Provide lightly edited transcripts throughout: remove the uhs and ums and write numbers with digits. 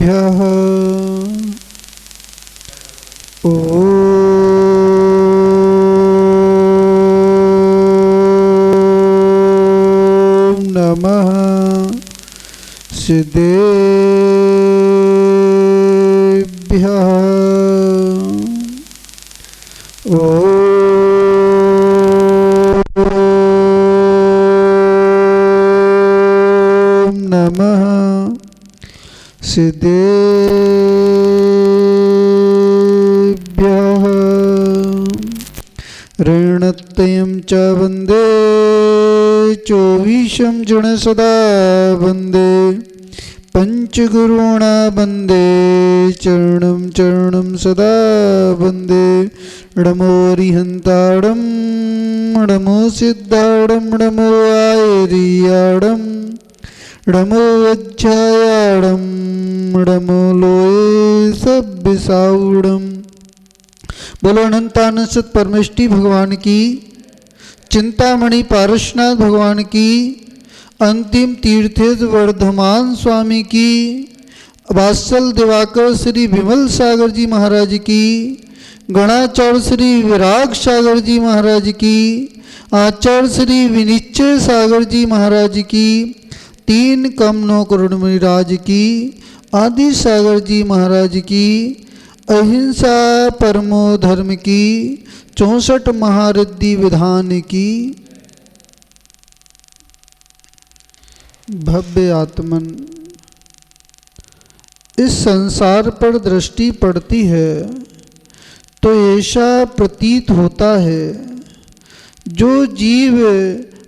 सर्वेभ्यः ॐ नमः सिद्धेभ्यः ॐ नमः सिद्धेभ्यः ऋणत्रयं च वन्दे चौवीशं जन सदा वन्दे पंचगुरुणा वन्दे चरणं चरणं सदा वन्दे नमो हरिहन्ताडं नमो सिद्धाडं नमो आयर्याडं नमो वज्रायाडं नमो लोये सब्बिसाउडं। बोलो अनंतानंद सत परमेष्टि भगवान की, चिंतामणि पारसनाथ भगवान की, अंतिम तीर्थेश वर्धमान स्वामी की, वात्सल दिवाकर श्री विमल सागर जी महाराज की, गणाचार्य श्री विराग सागर जी महाराज की, आचार्य श्री विनिश्चय सागर जी महाराज की, तीन कमनो करुण मुनिराज की, आदि सागर जी महाराज की, अहिंसा परमो धर्म की, 64 महारिद्धि विधान की। भव्य आत्मन, इस संसार पर दृष्टि पड़ती है तो ऐसा प्रतीत होता है जो जीव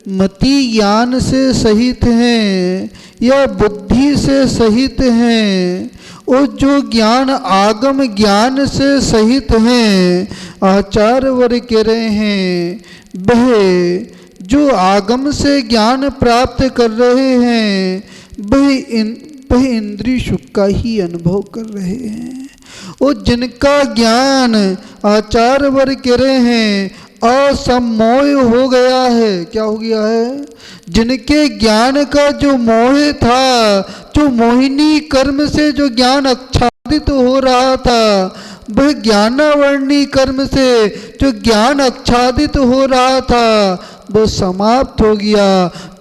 मति ज्ञान से सहित हैं या बुद्धि से सहित हैं और जो ज्ञान आगम ज्ञान से सहित हैं, आचार्य वर्ग कह रहे हैं वह जो आगम से ज्ञान प्राप्त कर रहे हैं वह इंद्रिय सुख का ही अनुभव कर रहे हैं। और जिनका ज्ञान आचार्य वर्ग कह रहे हैं असमोह हो गया है, क्या हो गया है? जिनके ज्ञान का जो मोह था, जो मोहिनी कर्म से जो ज्ञान आच्छादित हो रहा था, वह ज्ञानावर्णी कर्म से जो ज्ञान आच्छादित हो रहा था वो समाप्त हो गया।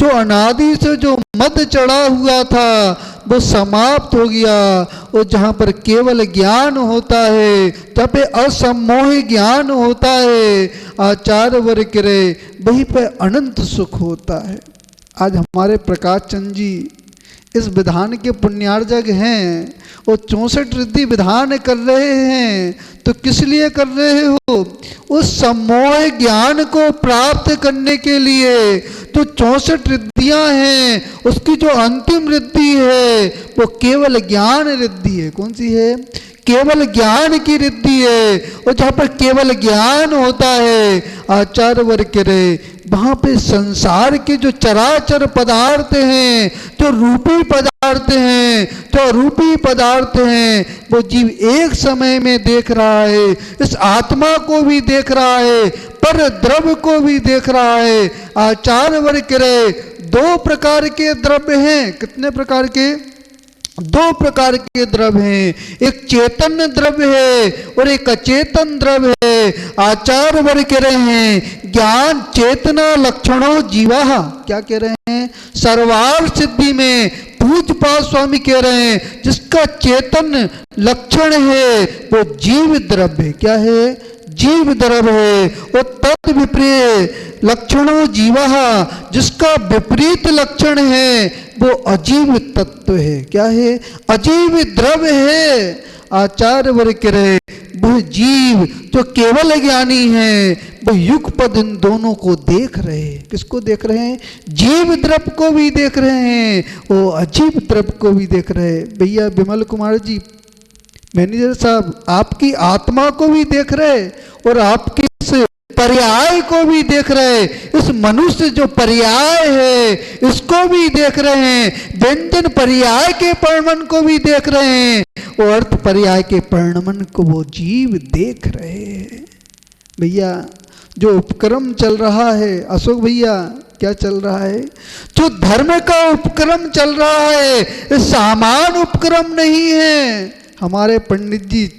जो अनादि से जो मद चढ़ा हुआ था वो समाप्त हो गया। और जहाँ पर केवल ज्ञान होता है, जहाँ पे असमोह ज्ञान होता है, आचार्य वर्ग करे वहीं पे अनंत सुख होता है। आज हमारे प्रकाश चंद जी इस विधान के पुण्यार्जक हैं और 64 रिद्धि विधान कर रहे हैं, तो किस लिए कर रहे हो? उस सम्मोह ज्ञान को प्राप्त करने के लिए। तो 64 रिद्धियां हैं, उसकी जो अंतिम रिद्धि है वो केवल ज्ञान रिद्धि है। कौन सी है? केवल ज्ञान की रिद्धि है। और जहाँ पर केवल ज्ञान होता है, आचार्य वर्ग करे वहाँ पे संसार के जो चराचर पदार्थ हैं, जो रूपी पदार्थ हैं, जो अरूपी पदार्थ हैं, वो जीव एक समय में देख रहा है। इस आत्मा को भी देख रहा है, पर द्रव्य को भी देख रहा है। आचार्य वर्ग करे 2 प्रकार के द्रव्य हैं। कितने प्रकार के? 2 प्रकार के द्रव्य हैं। एक चेतन द्रव्य है और एक अचेतन द्रव्य है। आचार्य वर्ग कह रहे हैं ज्ञान चेतना लक्षणों जीवा। क्या कह रहे हैं? सर्वार्थ सिद्धि में पूज्यपाद स्वामी कह रहे हैं जिसका चेतन लक्षण है वो जीव द्रव्य। क्या है? जीव द्रव्य है। और तत् विपरीत लक्षणों जीवा, जिसका विपरीत लक्षण है वो अजीव तत्व है। क्या है? अजीव द्रव्य है। आचार्य वर्ग कह रहे वह जीव जो केवल ज्ञानी है वह युगपद इन दोनों को देख रहे हैं। किसको देख रहे हैं? जीव द्रव्य को भी देख रहे हैं और अजीव द्रव्य को भी देख रहे हैं। भैया विमल कुमार जी मैनेजर साहब आपकी आत्मा को भी देख रहे और आपकी इस पर्याय को भी देख रहे। इस मनुष्य जो पर्याय है इसको भी देख रहे हैं। व्यंजन पर्याय के परिणमन को भी देख रहे हैं और अर्थ पर्याय के परिणमन को वो जीव देख रहे हैं। भैया जो उपक्रम चल रहा है, अशोक भैया क्या चल रहा है? जो धर्म का उपक्रम चल रहा है, ये सामान्य उपक्रम नहीं है। हमारे पंडित जी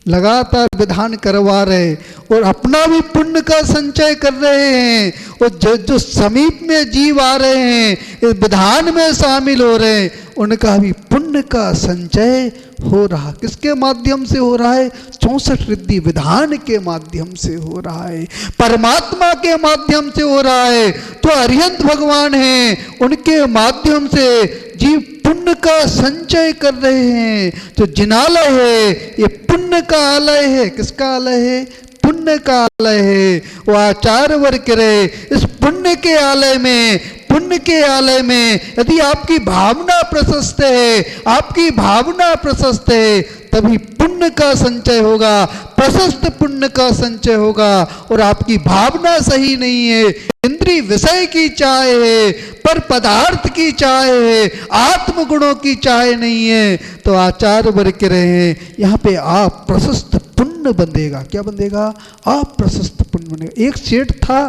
लगातार विधान करवा रहे और अपना भी पुण्य का संचय कर रहे हैं, और जो समीप में जीव आ रहे हैं, इस विधान में शामिल हो रहे हैं, उनका भी पुण्य का संचय हो रहा। किसके माध्यम से हो रहा है? 64 रिद्धि विधान के माध्यम से हो रहा है, परमात्मा के माध्यम से हो रहा है। तो अरिहंत भगवान हैं, उनके माध्यम से जीव पुण्य का संचय कर रहे हैं। तो जिनालय है, ये पुण्य का आलय है। किसका आलय है? पुण्य का आलय है। वो आचार्य वर्ग करे, इस पुण्य के आलय में, पुण्य के आलय में यदि आपकी भावना प्रशस्त है, आपकी भावना प्रशस्त है, तभी पुण्य का संचय होगा, प्रशस्त पुण्य का संचय होगा। और आपकी भावना सही नहीं है, इंद्रिय विषय की चाह है, पर पदार्थ की चाह है, आत्म गुणों की चाह नहीं है, तो आचार्य वर्ग कह रहे हैं यहाँ पे आप प्रशस्त पुण्य बंधेगा। क्या बंधेगा? आप प्रशस्त पुण्य बनेगा। एक सेठ था,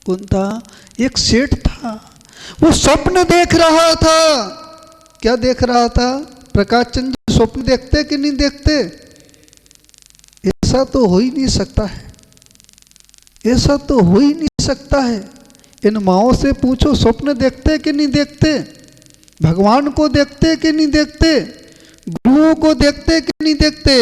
कौन था? एक सेठ था, वो स्वप्न देख रहा था। क्या देख रहा था? प्रकाश चंद जी स्वप्न देखते कि नहीं देखते? ऐसा तो हो ही नहीं सकता है, ऐसा तो हो ही नहीं सकता है। इन माओं से पूछो स्वप्न देखते कि नहीं देखते? भगवान को देखते कि नहीं देखते? गुरुओं को देखते कि नहीं देखते?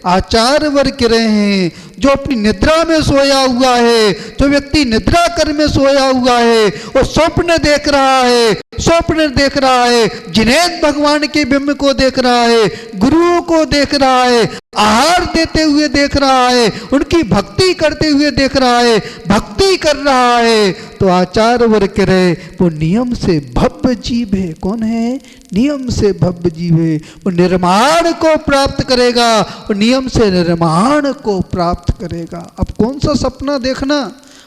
आचार्य वर्ग कह रहे हैं जो अपनी निद्रा में सोया हुआ है, जो व्यक्ति निद्रा कर में सोया हुआ है, वो स्वप्न देख रहा है, स्वप्न देख रहा है, जिनेंद्र भगवान के बिंब को देख रहा है, गुरुओं को देख रहा है, आहार देते हुए देख रहा है, उनकी भक्ति करते हुए देख रहा है, भक्ति कर रहा है। तो आचार्य वर्ग कह रहे वो नियम से भव्य जीव है। कौन है? नियम से भव्य जीव है। वो निर्माण को प्राप्त करेगा, वो नियम से निर्माण को प्राप्त करेगा। अब कौन सा सपना देखना?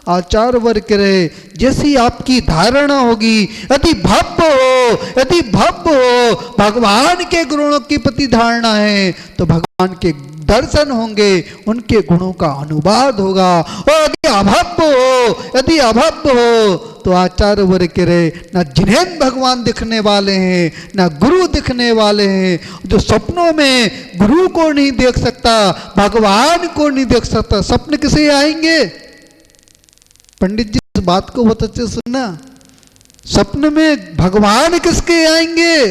आचार्य वर्ग कह रहे जैसी आपकी धारणा होगी, यदि भव्य हो, यदि भव्य हो, भगवान के गुणों की प्रति धारणा है, तो भगवान के दर्शन होंगे, उनके गुणों का अनुवाद होगा। और यदि अभव्य हो, यदि अभव्य हो, तो आचार्य वर्ग कह रहे ना जिनेंद्र भगवान दिखने वाले हैं, ना गुरु दिखने वाले हैं। जो सपनों में गुरु को नहीं देख सकता, भगवान को नहीं देख सकता, सपने किसे आएंगे? पंडित जी इस बात को बहुत अच्छे सुनना, सपने में भगवान किसके आएंगे,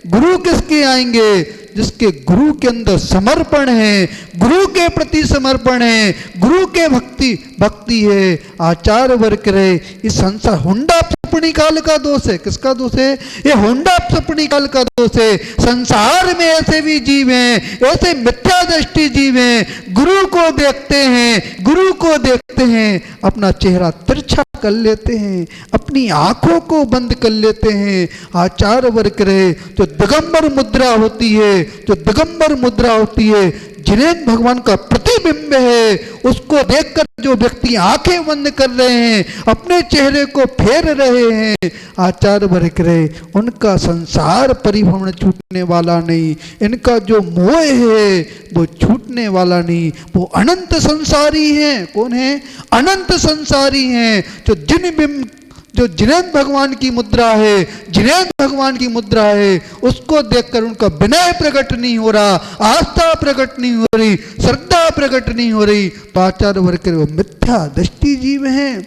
गुरु किसके आएंगे? जिसके गुरु के अंदर समर्पण है, गुरु के प्रति समर्पण है, गुरु के भक्ति है। आचार्य वर्ग करे इस संसार हुंडा सपनी काल का दोष है। किसका दोष है? ये हुंडा सपनी काल का दोष है। संसार में ऐसे भी जीव हैं, ऐसे मिथ्या दृष्टि जीव हैं, गुरु को देखते हैं, गुरु को देखते हैं, अपना चेहरा तिरछा कर लेते हैं, अपनी आंखों को बंद कर लेते हैं। आचार्य वर्ग रहे जो दिगंबर मुद्रा होती है, जो दिगंबर मुद्रा होती है, जिनेंद्र भगवान का प्रतिबिंब है, उसको देखकर जो व्यक्ति आंखें बंद कर रहे हैं, अपने चेहरे को फेर रहे हैं, आचार्य वर्ग रहे उनका संसार परिभ्रमण छूटने वाला नहीं, इनका जो मोह है वो छूटने वाला नहीं, वो अनंत संसारी हैं। कौन है? अनंत संसारी हैं। जो जिनेंद्र भगवान की मुद्रा है, जिनेंद्र भगवान की मुद्रा है, उसको देखकर उनका विनय प्रकट नहीं हो रहा, आस्था प्रकट नहीं हो रही, श्रद्धा प्रकट नहीं हो रही, तो आचार्य वर्ग के वो मिथ्या दृष्टि जीव हैं।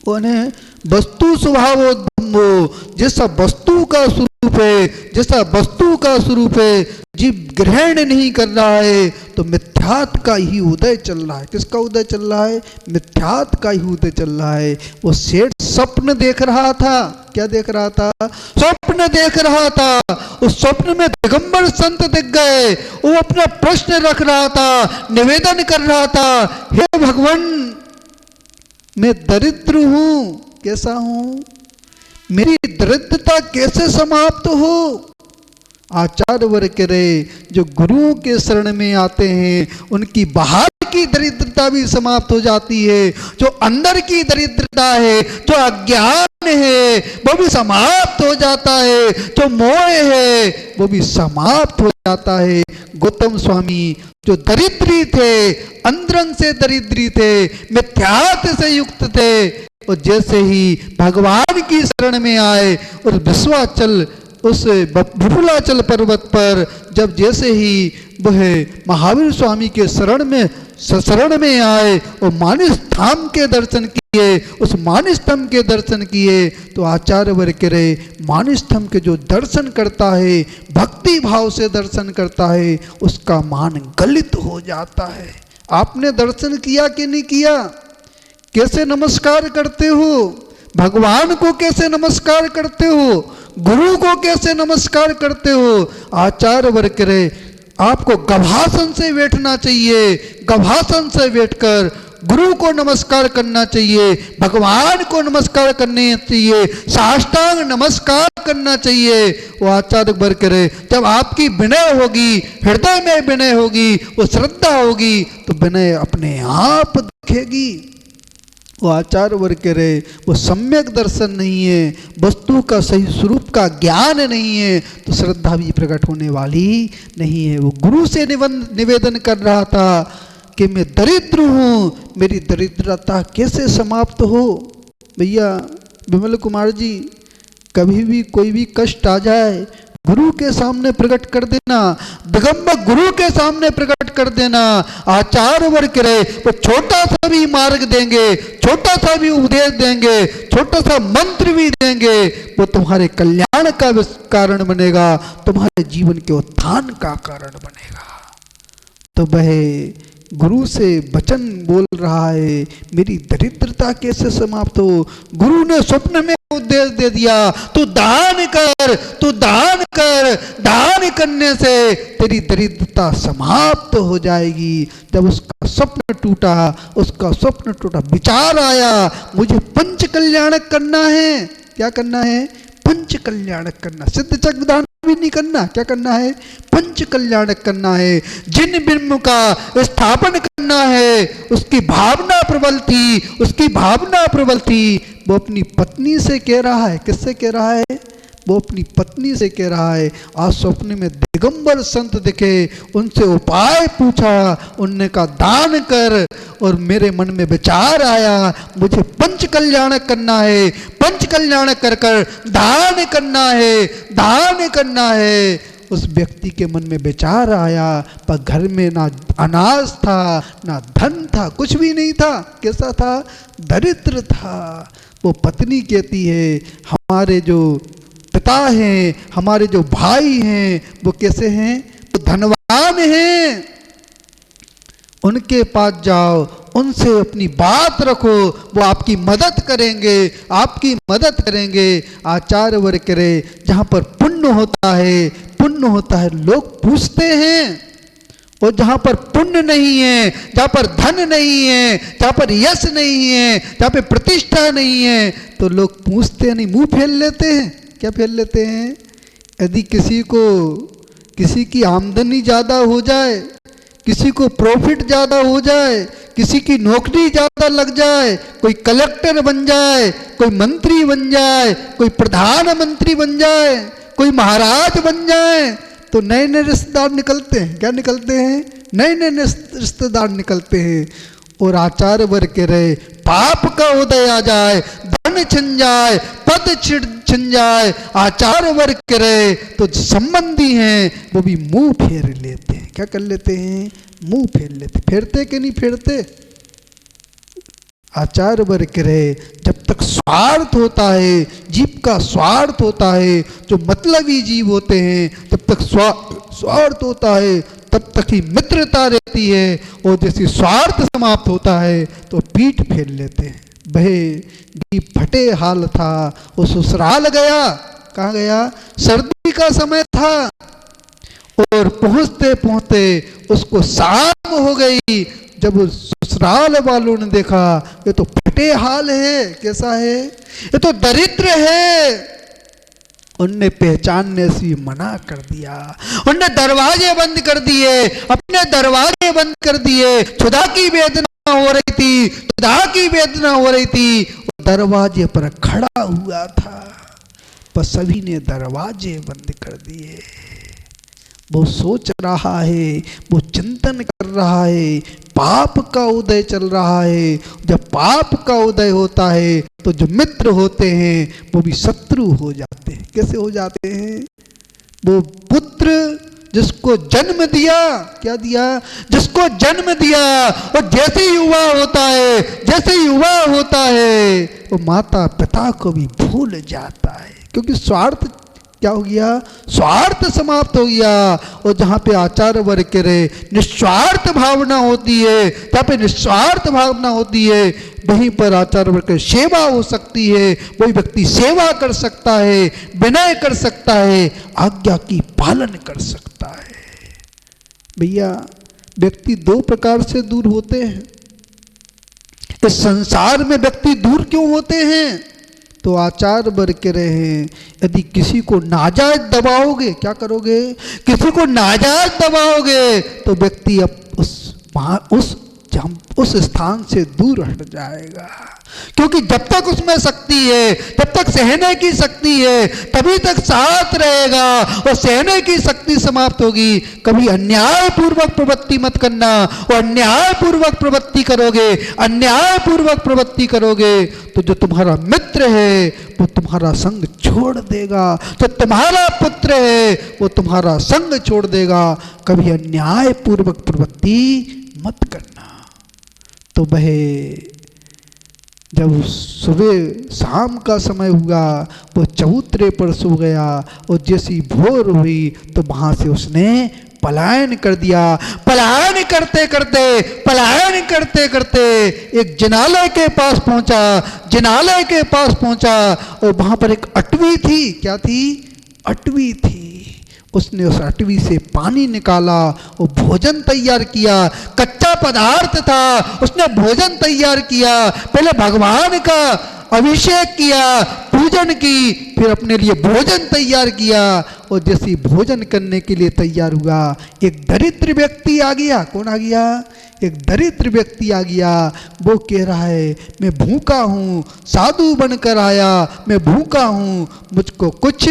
कौन है? वस्तु स्वभावोद्भम्बो, जैसा वस्तु का स्वरूप है, जैसा वस्तु का स्वरूप है, जीव ग्रहण नहीं कर रहा है, तो मिथ्यात का ही उदय चल रहा है। किसका उदय चल रहा है? मिथ्यात का ही उदय चल रहा है। वो सेठ स्वप्न देख रहा था। क्या देख रहा था? स्वप्न देख रहा था। उस स्वप्न में दिगंबर संत दिख गए, वो अपना प्रश्न रख रहा था, निवेदन कर रहा था, हे भगवान मैं दरिद्र हूं, कैसा हूं? मेरी दरिद्रता कैसे समाप्त हो? आचार्य वर्ग कह रहे जो गुरुओं के शरण में आते हैं उनकी बाहर की दरिद्रता भी समाप्त हो जाती है, जो अंदर की दरिद्रता है, जो अज्ञान है वो भी समाप्त हो जाता है, जो मोह है वो भी समाप्त हो जाता है। गौतम स्वामी जो दरिद्री थे, अंतरंग से दरिद्री थे, मिथ्यात्व से युक्त थे, और जैसे ही भगवान की शरण में आए और विश्वाचल उस विपुलाचल पर्वत पर जब जैसे ही वह महावीर स्वामी के शरण में आए और मानस धाम के दर्शन किए, उस मानस धाम के दर्शन किए, तो आचार्य वर्ग कह रहे मानस धाम के जो दर्शन करता है, भक्ति भाव से दर्शन करता है, उसका मान गलित हो जाता है। आपने दर्शन किया कि नहीं किया? कैसे नमस्कार करते हो? भगवान को कैसे नमस्कार करते हो? गुरु को कैसे नमस्कार करते हो? आचार्य वर्ग करे आपको गभासन से बैठना चाहिए, गभासन से बैठकर गुरु को नमस्कार करना चाहिए, भगवान को नमस्कार करने चाहिए, साष्टांग नमस्कार करना चाहिए। वो आचार्य वर्ग करे जब आपकी विनय होगी, हृदय में विनय होगी, वो श्रद्धा होगी, तो विनय अपने आप दिखेगी। वो आचार्य वर्ग कह रहे वो सम्यक दर्शन नहीं है, वस्तु का सही स्वरूप का ज्ञान नहीं है, तो श्रद्धा भी प्रकट होने वाली नहीं है। वो गुरु से निवेदन कर रहा था कि मैं दरिद्र हूँ, मेरी दरिद्रता कैसे समाप्त हो। भैया विमल कुमार जी, कभी भी कोई भी कष्ट आ जाए गुरु के सामने प्रकट कर देना, दिगंबर गुरु के सामने प्रकट कर देना। आचार्य वर्ग करे वो छोटा सा भी मार्ग देंगे, छोटा सा भी उपदेश देंगे, छोटा सा मंत्र भी देंगे, वो तुम्हारे कल्याण का कारण बनेगा, तुम्हारे जीवन के उत्थान का कारण बनेगा। तो वह गुरु से वचन बोल रहा है मेरी दरिद्रता कैसे समाप्त हो। गुरु ने स्वप्न में उपदेश दे दिया तू दान कर, तू दान कर, दान करने से तेरी दरिद्रता समाप्त हो जाएगी। जब उसका स्वप्न टूटा, विचार आया मुझे पंच कल्याणक करना है। क्या करना है? पंच कल्याणक करना, सिद्ध चक्र दान भी नहीं करना, क्या करना है? पंच कल्याणक करना है। जिन बिंब का स्थापन करना है, उसकी भावना प्रबल थी, वो अपनी पत्नी से कह रहा है। किससे कह रहा है? वो अपनी पत्नी से कह रहा है। आज स्वप्न में दिगंबर संत दिखे, उनसे उपाय पूछा, उनने कहा दान कर, और मेरे मन में विचार आया मुझे पंच कल्याणक करना है, पंच कल्याणक कर कर दान करना है। उस व्यक्ति के मन में विचार आया, पर घर में ना अनाज था, ना धन था, कुछ भी नहीं था। कैसा था? दरिद्र था। वो पत्नी कहती है हमारे जो पिता हैं, हमारे जो भाई हैं, वो कैसे हैं? वो धनवान हैं, उनके पास जाओ, उनसे अपनी बात रखो, वो आपकी मदद करेंगे। आचार्य वर्ग करे जहाँ पर पुण्य होता है लोग पूछते हैं, और जहाँ पर पुण्य नहीं है, जहाँ पर धन नहीं है, जहाँ पर यश नहीं है, जहाँ पर प्रतिष्ठा नहीं है, तो लोग पूछते नहीं, मुंह फेर लेते हैं। क्या फेर लेते हैं? यदि किसी की आमदनी ज़्यादा हो जाए, किसी को प्रॉफिट ज़्यादा हो जाए, किसी की नौकरी ज़्यादा लग जाए, कोई कलेक्टर बन जाए, कोई मंत्री बन जाए, कोई प्रधानमंत्री बन जाए, कोई महाराज बन जाए, तो नए नए रिश्तेदार निकलते हैं। क्या निकलते हैं? नए नए रिश्तेदार निकलते हैं। और आचार्य वर्ग कह रहे पाप का उदय आ जाए, धन छिन जाए, पद छिन जाए, आचार्य वर्ग कह रहे तो संबंधी हैं वो भी मुंह फेर लेते हैं। क्या कर लेते हैं? मुंह फेर लेते। फेरते कि नहीं फेरते? आचार्य वर्ग कह रहे जब तक स्वार्थ होता है, जीव का स्वार्थ होता है, जो मतलबी जीव होते हैं, जब तक स्वार्थ होता है तब तक ही मित्रता रहती है, और जैसे स्वार्थ समाप्त होता है तो पीठ फेर लेते हैं। वह जीव फटे हाल था, वो ससुराल गया। कहाँ गया? सर्दी का समय था, और पहुंचते पहुंचते उसको शाम हो गई। जब ससुराल वालों ने देखा ये तो फटे हाल है, कैसा है? ये तो दरिद्र है। उनने पहचानने से मना कर दिया, उनने दरवाजे बंद कर दिए, अपने दरवाजे बंद कर दिए। खुदा की वेदना हो रही थी, दरवाजे पर खड़ा हुआ था, पर सभी ने दरवाजे बंद कर दिए। वो सोच रहा है, वो चिंतन कर रहा है, पाप का उदय चल रहा है। जब पाप का उदय होता है तो जो मित्र होते हैं वो भी शत्रु हो जाते हैं। कैसे हो जाते हैं? वो पुत्र जिसको जन्म दिया, क्या दिया? जिसको जन्म दिया, और जैसे युवा होता है, जैसे युवा होता है, वो माता पिता को भी भूल जाता है, क्योंकि स्वार्थ क्या हो गया? स्वार्थ समाप्त हो गया। और जहाँ पे आचार्य वर्ग के रहे निस्वार्थ भावना होती है, जहाँ पे निस्वार्थ भावना होती है, वहीं पर आचार्य वर्ग की सेवा हो सकती है। वही व्यक्ति सेवा कर सकता है, विनय कर सकता है, आज्ञा की पालन कर सकता है। भैया, व्यक्ति दो प्रकार से दूर होते हैं। इस संसार में व्यक्ति दूर क्यों होते हैं? तो आचार वर्ग के रहे हैं, यदि किसी को नाजायज दबाओगे, क्या करोगे? किसी को नाजायज दबाओगे तो व्यक्ति अब उस स्थान से दूर हट जाएगा। क्योंकि जब तक उसमें शक्ति है, जब तक सहने की शक्ति है, तभी तक साथ रहेगा। और सहने की शक्ति समाप्त होगी, कभी अन्याय पूर्वक प्रवृत्ति मत करना। और अन्याय पूर्वक प्रवृत्ति करोगे, अन्याय पूर्वक प्रवृत्ति करोगे तो जो तुम्हारा मित्र है वो तुम्हारा संग छोड़ देगा, जो तुम्हारा पुत्र है वो तुम्हारा संग छोड़ देगा। कभी अन्याय पूर्वक प्रवृत्ति मत करना। तो वह जब सुबह शाम का समय हुआ, वो चबूतरे पर सो गया, और जैसी भोर हुई तो वहाँ से उसने पलायन कर दिया। पलायन करते करते एक जिनालय के पास पहुंचा। जिनालय के पास पहुंचा और वहां पर एक अटवी थी। क्या थी? अटवी थी। उसने उस अटवी से पानी निकाला और भोजन तैयार किया। कच्चा पदार्थ था, उसने भोजन तैयार किया। पहले भगवान का अभिषेक किया, पूजन की, फिर अपने लिए भोजन तैयार किया। और जैसे भोजन करने के लिए तैयार हुआ, एक दरिद्र व्यक्ति आ गया। कौन आ गया? एक दरिद्र व्यक्ति आ गया। वो कह रहा है, मैं भूखा हूँ, साधु बनकर आया, मैं भूखा हूँ, मुझको कुछ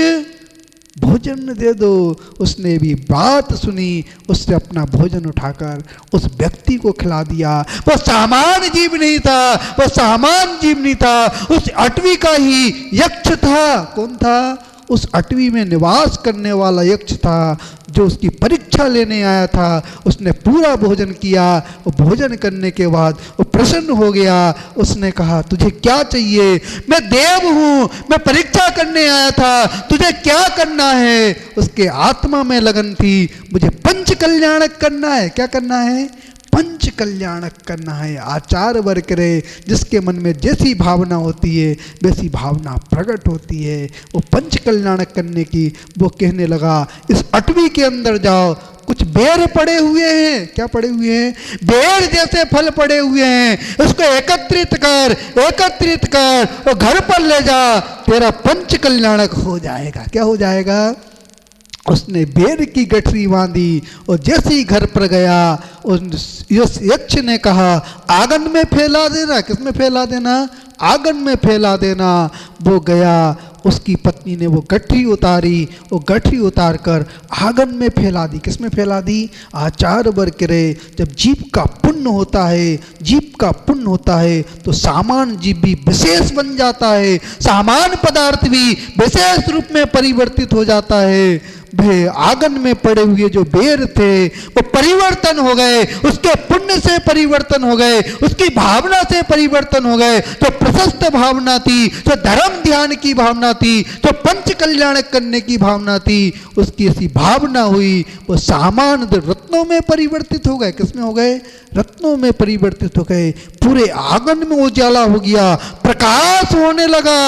भोजन दे दो। उसने भी बात सुनी, उसने अपना भोजन उठाकर उस व्यक्ति को खिला दिया। वो सामान्य जीव नहीं था, वो सामान्य जीव नहीं था, उस अटवी का ही यक्ष था। कौन था? उस अटवी में निवास करने वाला यक्ष था, जो उसकी परीक्षा लेने आया था। उसने पूरा भोजन किया और भोजन करने के बाद वो प्रसन्न हो गया। उसने कहा, तुझे क्या चाहिए? मैं देव हूँ, मैं परीक्षा करने आया था, तुझे क्या करना है? उसके आत्मा में लगन थी, मुझे पंच कल्याणक करना है। क्या करना है? पंच कल्याणक करना है। आचार वर्ग करे, जिसके मन में जैसी भावना होती है वैसी भावना प्रकट होती है। वो पंच कल्याणक करने की वो कहने लगा, इस अटवी के अंदर जाओ, कुछ बेर पड़े हुए हैं। क्या पड़े हुए हैं? बेर जैसे फल पड़े हुए हैं, उसको एकत्रित कर और घर पर ले जा, तेरा पंच कल्याणक हो जाएगा। क्या हो जाएगा? उसने बेर की गठरी बांधी और जैसे ही घर पर गया, उस यक्ष ने कहा, आंगन में फैला देना। किसमें फैला देना? आंगन में फैला देना। वो गया, उसकी पत्नी ने वो गठरी उतारी, वो गठरी उतार कर आंगन में फैला दी। किसमें फैला दी? आचार वर्ग करे, जब जीव का पुण्य होता है, जीव का पुण्य होता है तो सामान्य जीव भी विशेष बन जाता है, सामान्य पदार्थ भी विशेष रूप में परिवर्तित हो जाता है। वे आंगन में पड़े हुए जो बेर थे वो परिवर्तन हो गए, उसके पुण्य से परिवर्तन हो गए, उसकी भावना से परिवर्तन हो गए। जो प्रशस्त भावना थी, जो धर्म ध्यान की भावना थी, जो पंच कल्याण करने की भावना थी, उसकी ऐसी भावना हुई, वो सामान्य रत्नों में परिवर्तित हो गए। किसमें हो गए? रत्नों में परिवर्तित हो गए। पूरे आंगन में उजाला हो गया, प्रकाश होने लगा।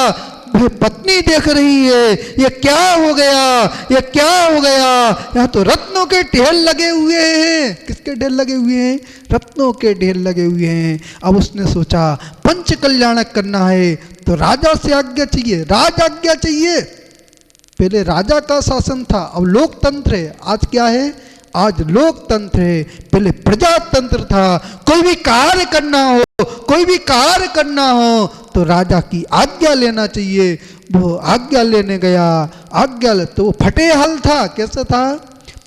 वह पत्नी देख रही है, ये क्या हो गया, ये क्या हो गया? यहाँ तो रत्नों के ढेर लगे हुए हैं। किसके ढेर लगे हुए हैं? रत्नों के ढेर लगे हुए हैं। अब उसने सोचा पंच कल्याणक करना है तो राजा से आज्ञा चाहिए, राज आज्ञा चाहिए। पहले राजा का शासन था, अब लोकतंत्र है। आज क्या है? आज लोकतंत्र है। पहले प्रजातंत्र था। कोई भी कार्य करना हो तो राजा की आज्ञा लेना चाहिए। वो आज्ञा लेने गया, तो वो फटे हल था। कैसा था?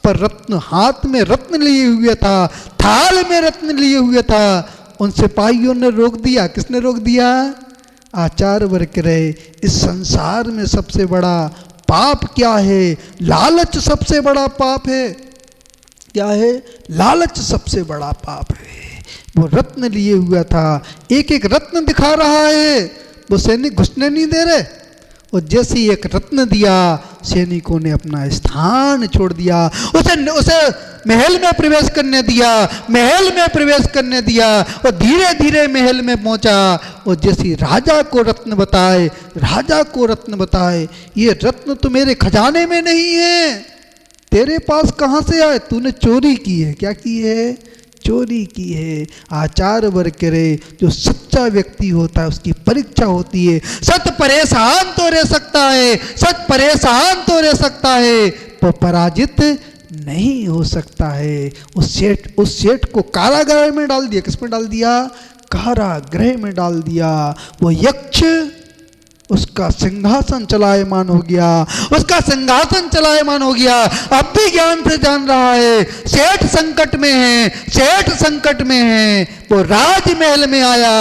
पर रत्न, हाथ में रत्न लिए हुए था, थाल में रत्न लिए हुए था, उन सिपाहियों ने रोक दिया। किसने रोक दिया? आचार्य वर्ग कह रहे इस संसार में सबसे बड़ा पाप क्या है? लालच सबसे बड़ा पाप है। क्या है? लालच सबसे बड़ा पाप है। वो रत्न लिए हुआ था, एक एक रत्न दिखा रहा है, वो सैनिक घुसने नहीं दे रहे। और जैसे ही एक रत्न दिया, सैनिकों ने अपना स्थान छोड़ दिया, उसे महल में प्रवेश करने दिया, महल में प्रवेश करने दिया, और धीरे धीरे महल में पहुंचा। और जैसे राजा को रत्न बताए, राजा को रत्न बताए, ये रत्न तो मेरे खजाने में नहीं है, तेरे पास कहाँ से आए? तूने चोरी की है। क्या की है? चोरी की है। आचार्य वर्ग करे जो सच्चा व्यक्ति होता है उसकी परीक्षा होती है। सत परेशान तो रह सकता है, सत परेशान तो रह सकता है, पर पराजित नहीं हो सकता है। उस सेठ को कारागृह में डाल दिया। किस में डाल दिया? कारागृह में डाल दिया। वो यक्ष उसका सिंहासन चलायमान हो गया, उसका सिंहासन चलायमान हो गया। अब भी ज्ञान से जान रहा है सेठ संकट में है, सेठ संकट में है। वो राजमहल में आया,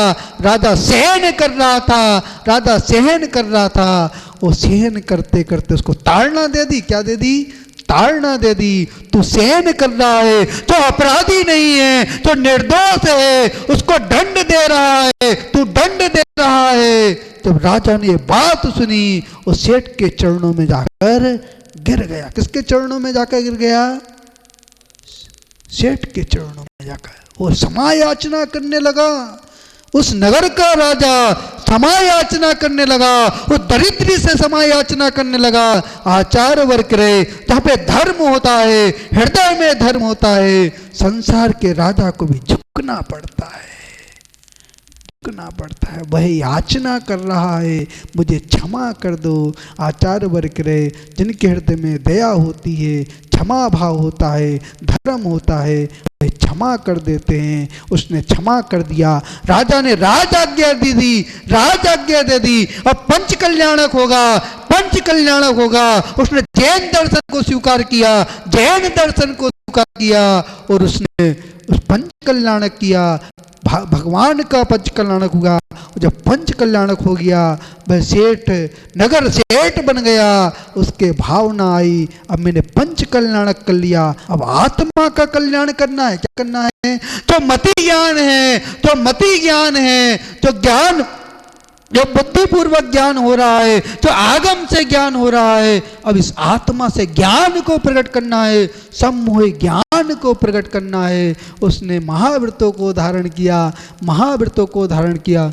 राजा सहन कर रहा था, राजा सहन कर रहा था। वो सहन करते करते उसको ताड़ना दे दी। क्या दे दी? ताड़ना दे दी। तू सहन कर रहा है, तो अपराधी नहीं है, तो निर्दोष है, उसको दंड दे रहा है, तू दंड दे रहा है। जब राजा ने ये बात सुनी, उस सेठ के चरणों में जाकर गिर गया। किसके चरणों में जाकर गिर गया? सेठ के चरणों में जाकर वो समायाचना करने लगा। उस नगर का राजा समायाचना करने लगा, वो दरिद्री से समायाचना करने लगा। आचार्य वर्ग रहे जहाँ पे धर्म होता है, हृदय में धर्म होता है, संसार के राजा को भी झुकना पड़ता है, झुकना पड़ता है। वह याचना कर रहा है, मुझे क्षमा कर दो। आचार्य वर्ग रहे जिनके हृदय में दया होती है, क्षमा भाव होता है, धर्म होता है, वे क्षमा कर देते हैं। उसने क्षमा कर दिया। राजा ने राज आज्ञा दी थी, राज आज्ञा दे दी। अब पंच कल्याणक होगा, पंच कल्याणक होगा। उसने जैन दर्शन को स्वीकार किया, जैन दर्शन को स्वीकार किया, और उसने उस पंच कल्याणक किया। भगवान का पंच कल्याणक हुआ। जब पंच कल्याणक हो गया, वह सेठ नगर सेठ बन गया। उसके भावना आई, अब मैंने पंच कल्याणक कर लिया, अब आत्मा का कल्याण करना है। क्या करना है? जो मति ज्ञान है, जो मति ज्ञान है, जो ज्ञान, जो बुद्धिपूर्वक ज्ञान हो रहा है, जो आगम से ज्ञान हो रहा है, अब इस आत्मा से ज्ञान को प्रकट करना है, सम्मोह ज्ञान को प्रकट करना है। उसने महाव्रतों को धारण किया, महाव्रतों को धारण किया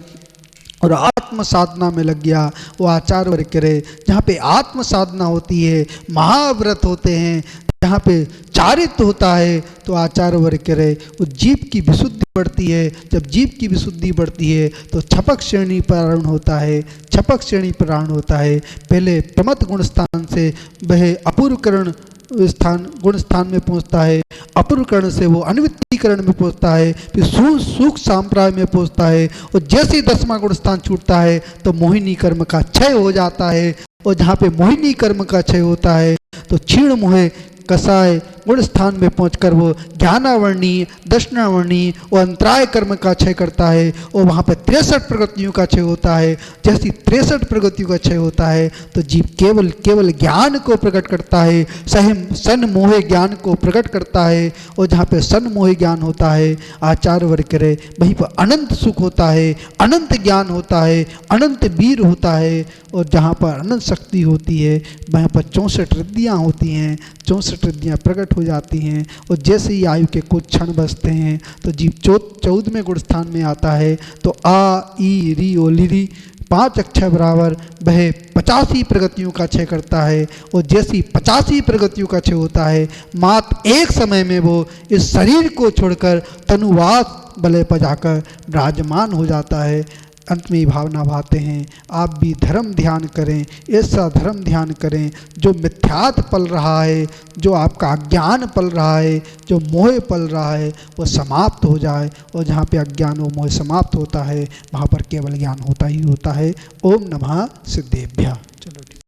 और आत्म साधना में लग गया। वो आचार्य वर्ग करे जहाँ पे आत्म साधना होती है, महाव्रत होते हैं, जहाँ पे चारित्र होता है, तो आचार्य वर्ग करे वो जीव की विशुद्धि बढ़ती है। जब जीव की विशुद्धि बढ़ती है तो छपक श्रेणी प्रारण होता है, छपक श्रेणी प्रारण होता है। पहले प्रमथ गुण स्थान से वह अपूर्वकरण स्थान गुण स्थान में पहुंचता है, अपूर्वकरण से वो अन्वितीकरण में पहुंचता है, फिर सूक्ष्म सांप्राय में पहुंचता है। और जैसे ही 10वां गुण स्थान छूटता है तो मोहिनी कर्म का क्षय हो जाता है। और जहाँ पे मोहिनी कर्म का क्षय होता है तो क्षीण मोह कसाय गुण स्थान में पहुंचकर वो ज्ञानावर्णी, दर्शनावर्णी और अंतराय कर्म का क्षय करता है। और वहाँ पर 63 प्रगतियों का क्षय होता है। जैसी 63 प्रगतियों का क्षय होता है तो जीव केवल ज्ञान को प्रकट करता है, सन मोह ज्ञान को प्रकट करता है। और जहाँ पे सन मोह ज्ञान होता है, आचार्य वर्ग करे वहीं पर अनंत सुख होता है, अनंत ज्ञान होता है, अनंत वीर होता है। और जहाँ पर अनंत शक्ति होती है वहाँ पर 64 रिद्धियाँ होती हैं, 64 रिद्धियाँ प्रकट हो जाती हैं। और जैसे ही आयु के कुछ क्षण बचते हैं तो जीव 14वें गुण स्थान में आता है। तो आ ई री ओ ली 5 अक्षर बराबर वह 85 प्रगतियों का क्षय करता है। और जैसी 85 प्रगतियों का क्षय होता है, मात्र एक समय में वो इस शरीर को छोड़कर तनुवास बले पर जाकर विराजमान हो जाता है। अंत में भावना भाते हैं, आप भी धर्म ध्यान करें, ऐसा धर्म ध्यान करें जो मिथ्यात पल रहा है, जो आपका अज्ञान पल रहा है, जो मोह पल रहा है, वो समाप्त हो जाए। और जहाँ पे अज्ञान और मोह समाप्त होता है वहाँ पर केवल ज्ञान होता ही होता है। ओम नमः सिद्धेभ्यः। चलो ठीक।